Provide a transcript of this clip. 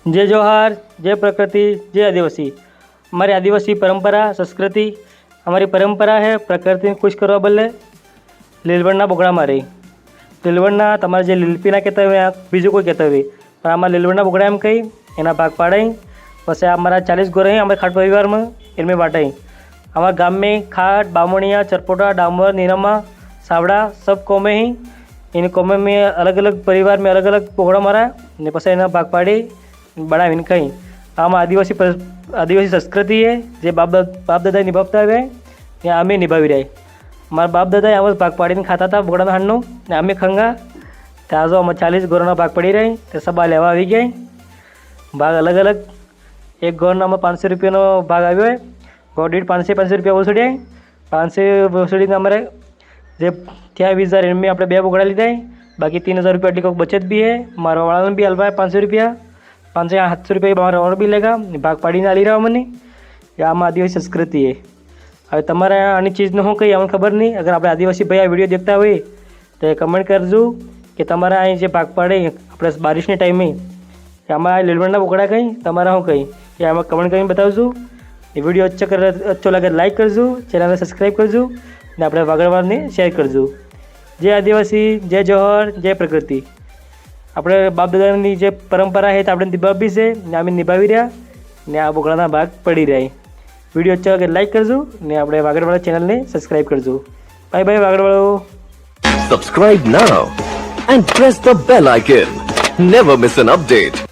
जय जोहार, जय प्रकृति, जय आदिवासी। हमारी आदिवासी परंपरा संस्कृति हमारी परंपरा है प्रकृति खुश करवा बदले લીલવણના બોગડા મારે। લીલવણના તમારે જે લીલપીના કહેતા હોય બીજું કોઈ કહેતા હોય પણ આમાં લીલવણના બોગડા એમ કહી એના ભાગ પાડાઈ પછી हमारा 40 गोर हैं हमारे खाट परिवार में इनमें बांटाई। हमारे गांव में खाट बामणिया चरपोटा डामर नीरमा सावड़ा सब कौमे ही इन कौमे में अलग अलग परिवार में अलग अलग बोगड़ा मारा ने पछी एना भाग पाड़ी बनावीने खाई। आम आदिवासी संस्कृति है जे बाप दादा निभावता हुए ત્યાં અમે નિભાવી રહ્યા। મારા બાપ દાદાએ આવા ભાગ પાડીને ખાતા હતા બોગડાના હાંડનું ને અમે ખંગા ત્યાં જો અમે 40 ગોળના ભાગ પડી રહી તે સભા લેવા આવી ગઈ। ભાગ અલગ અલગ એક ગોળનામાં 500 રૂપિયાનો ભાગ આવ્યો હોય ગોળ દીઠ 500 રૂપિયા વસૂલ્યા। 500 વસૂલીને અમારે જે ત્યાં 20,000 એમની આપણે 2 બોગડા લીધા બાકી 3,000 रुपया એટલી કોઈ બચત भी है। મારા વાળાને भी हलवा 500 रुपया 500-700 रुपया हमारा और भी लेगा भाग पाड़ी आली रहा मैंने आम आदिवासी संस्कृति है। હવે તમારે આની ચીજનું શું કંઈ અમને ખબર નહીં। અગર આપણે આદિવાસી ભાઈ આ વિડીયો દેખતા હોય તો કમેન્ટ કરજો કે તમારા અહીં જે ભાગ પાડે આપણે બારિશની ટાઈમે આમાં લીલવણના બોગડા કંઈ તમારા શું કંઈ એ આમાં કમેન્ટ કરીને બતાવજો। એ વિડીયો अच्छो લાગે લાઈક કરજો, ચેનલને સબસ્ક્રાઈબ કરજો ને આપણે વાગડવારને શેર કરજો। જય આદિવાસી, જય જોહર, જય પ્રકૃતિ। આપણે બાપ દાદાની જે પરંપરા છે તે આપણે નિભાવવી છે ને અમે નિભાવી રહ્યા ને આ બોગડાના ભાગ પડી રહ્યા। वीडियो अच्छा लगे लाइक करजो ने अपने वागड़वाड़ा चैनल ने सब्सक्राइब करजो। Bye bye Vagadwado. Subscribe now and press the bell icon. Never miss an update.